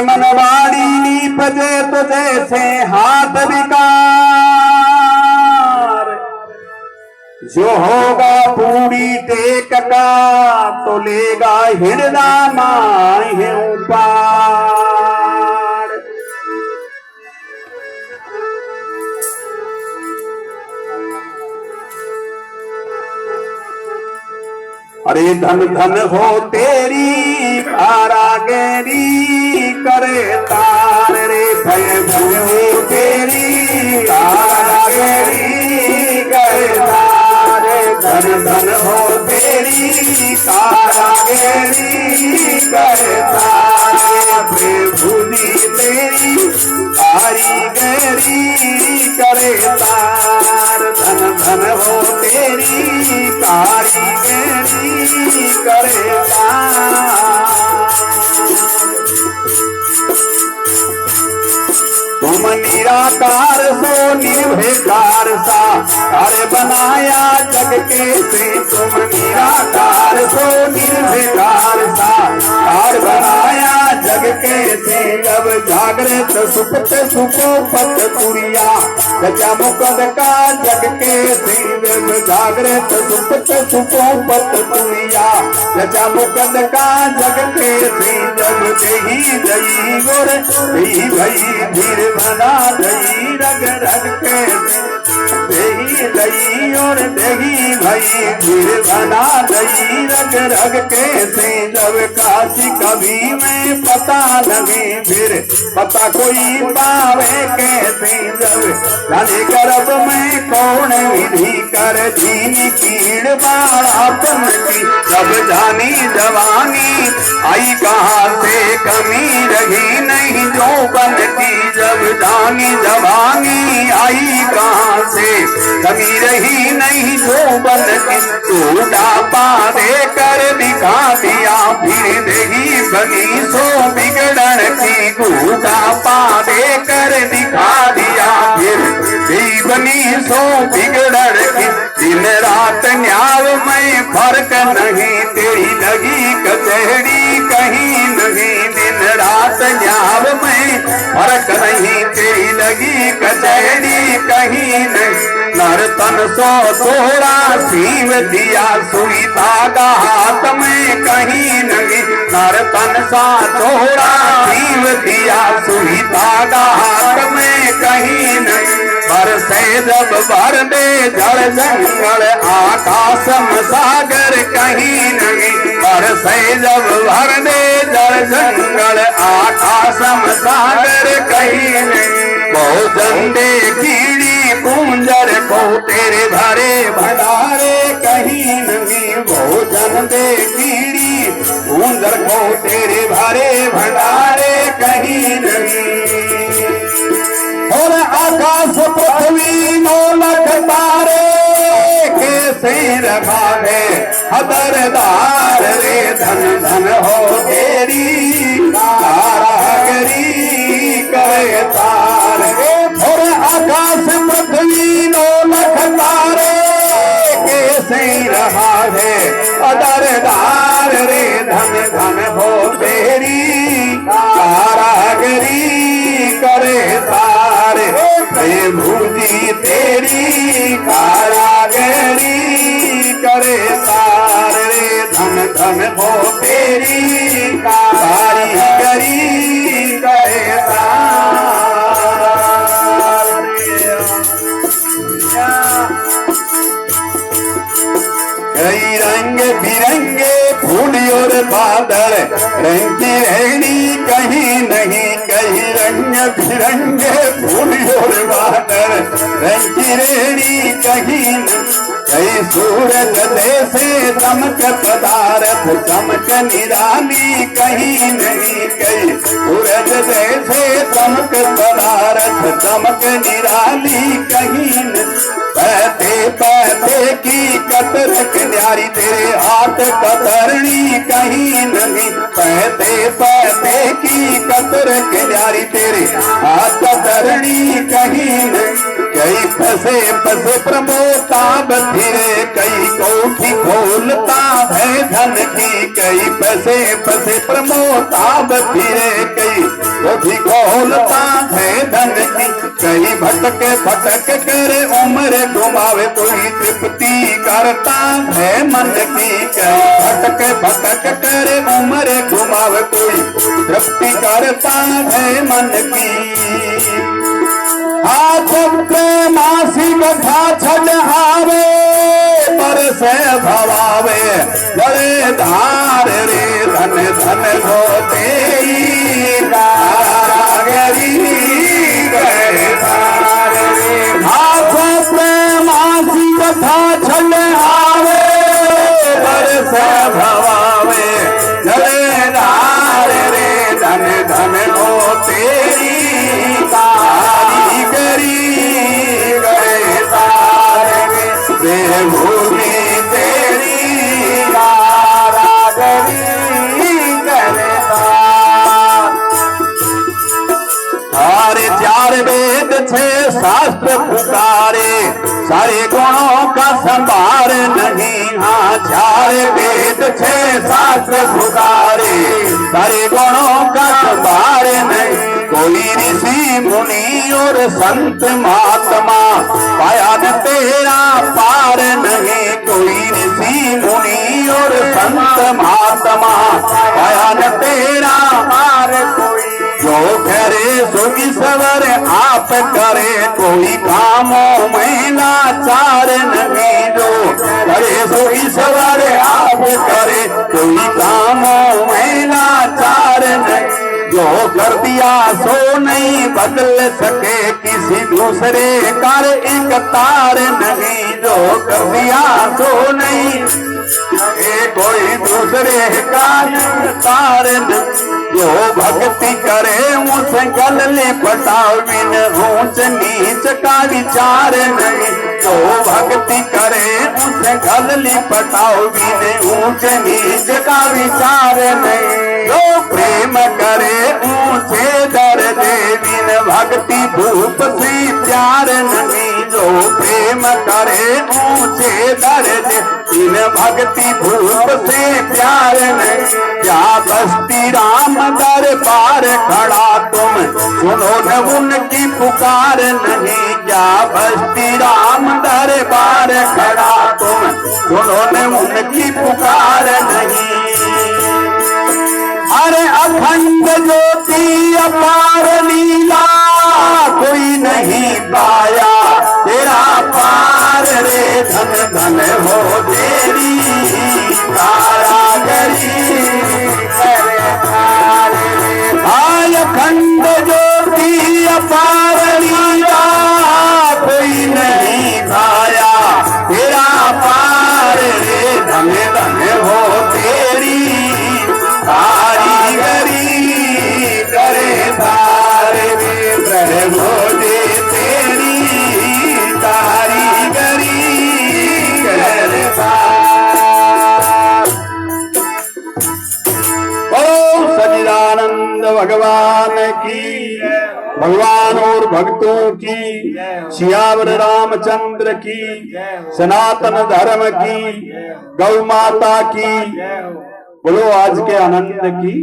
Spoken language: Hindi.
मनवाड़ी नीपजे तो जैसे हाथ विकार, जो होगा पूरी टेक का तो लेगा हृदय माहे पार। अरे धन धन हो तेरी कारागरी करे तार रे, भय धन हो तेरी कारागरी करे तार, धन धन हो तेरी कारागरी करे तार, प्रभु जी तेरी कारीगरी करे तार, धन धन हो तेरी कारीगरी करे तार। तुम निराकार सो निर्भयकार सा कार्य बनाया जग के से, तुम निराकार सो निर्भयकार सा कार्य बनाया जग के से, जब जागृत सुपत सुपोपत तुरिया गजा मुकद का जग के से, जब जागृत सुपत सुपोपत तुरिया गजा मुकद का जग के से, जब देही दई गुर देही भई धीर बना दई रग रग के, देही दई और देही भई धीर बना दई रग रग के से, जब काशी कभी में पता लगे फिर पता कोई पावे कैसे, जब जाने गर्भ में कौन विधि कर दीनी कीड़ बाड़ापन की, जब जानी जवानी आई कहाँ से कमी रही नहीं जो बन की, जब जानी जवानी आई कहाँ से कमी रही नहीं जो बन की, टूटा पादे कर दिखा दिया फिर देही बनी सो बिगड़न की, टूटा पादे कर दिखा दिया फिर देही बनी सो बिगड़न की, दिन रात न्याय में फर्क नहीं तेरी लगी कचहरी कहीं नहीं, दिन रात न्याय में फर्क नहीं तेरी लगी कचहरी कहीं नहीं, नर्तन सो तोड़ा सीव दिया सुई धागा हाथ में कहीं नहीं, नर्तन सा तोड़ा सीव दिया सुई धागा हाथ में कहीं नहीं, बरसे जब भर दे जल जंगल आकाश सागर कहीं नहीं, बरसे जब भर दे जल जंगल आकाश सागर कहीं नहीं, बहुजन दे कीड़ी कुंजर को तेरे भरे भंडारे कहीं नहीं, बहुजन दे कीड़ी कुंजर को तेरे भरे भंडारे कहीं नहीं, और आकाश पृथ्वी नौ लख तारे कैसे रखा है हदरदार रे, धन धन हो तेरी कारागरी करे तार, और आकाश पृथ्वी नौ लख तारे कैसे रहा है हदरदार रे, धन धन हो तेरी कारागरी करे तार, प्रभु जी तेरी कारागरी करे तार रे, धन धन हो तेरी कारीगरी करे तार। कई रंग बिरंगे फूल और बादल रंग की रहनी कहीं नहीं, कई रंग बिरंगे फूल और बादल रंग की रहनी कहीं नहीं, कई सूरज जैसे चमक पदार्थ चमक निराली कहीं नहीं, कई सूरज जैसे चमक पदार्थ चमक निराली कहीं नहीं, पहते पहते की कतर किनारी तेरे हाथ कतरनी कहीं नहीं, पहते पहते की कतर किनारी तेरे हाथ कतरनी कहीं नहीं, कई फसे फसे प्रमोताब फिरे कई कोठी खोलता है धन की, कई फसे फसे प्रमोताब फिरे कई दौलता है धन की, कहीं भटके भटक करे उम्र घुमावे, कोई तृप्ति करता है मन की, कहीं भटके भटक करे उम्र घुमावे, कोई तृप्ति करता है मन की। हाथ प्रेमासी कथा छड़ावे, पर से भवावे जड़े धार रे, धन धन हो तेरी कारीगरी गए धार रे। हाथ प्रेमासी कथा छड़ावे, पर से भवावे जड़े धार रे, धन धन हो तेरी भूमि तेरी कारीगरी करता। सारे चार वेद छह शास्त्र पुकारे, सारे गुणों का संभार नहीं। हाँ, चार वेद छह शास्त्र पुकारे, सारे गुणों का संभार नहीं। कोई ऋषि मुनि और संत महात्मा पाया न तेरा पार नहीं। कोई ऋषि मुनि और संत महात्मा पाया न तेरा पार। कोई जो करे सो ईश्वर आप करे, कोई कामों में लाचार नहीं। जो करे सो ईश्वर आप करे, कोई कामों में लाचार नहीं। जो कर दिया सो नहीं बदल सके, किसी दूसरे कर एक तार नहीं। जो कर दिया सो नहीं कोई दूसरे का तार नहीं। जो भक्ति करे उसे गल लिपटाओ, बिन ऊंच नीच का विचार नहीं। जो भक्ति करे उसे गल लिपटाओ, बिन ऊंच नीच का विचार नहीं। जो प्रेम करे ऊंचे दर दे, बिन भक्ति भूप से प्यार नहीं। जो प्रेम करे ऊंचे दर दे, बिन भक्ति भूप से प्यार नहीं। क्या बस्ती राम दरबार खड़ा तुम सुनो न उनकी पुकार नहीं। क्या बस्ती राम दरबार खड़ा तुम सुनो न उनकी पुकार नहीं। अरे अखंड ज्योति अपार लीला, कोई नहीं पाया तेरा पार रे। धन धन हो तेरी कारीगरी करे धार रे। आय अखंड ज्योति अपार लीला, कोई नहीं पाया तेरा पार रे। धन धन हो तेरी कारीगरी करे धार रे। प्रभु दे तेरी कारीगरी करे धार। बोलो सच्चिदानंद भगवान की, भगवान और भक्तों की, सियावर रामचंद्र की, सनातन धर्म की, गौ माता की। बोलो आज के आनंद की।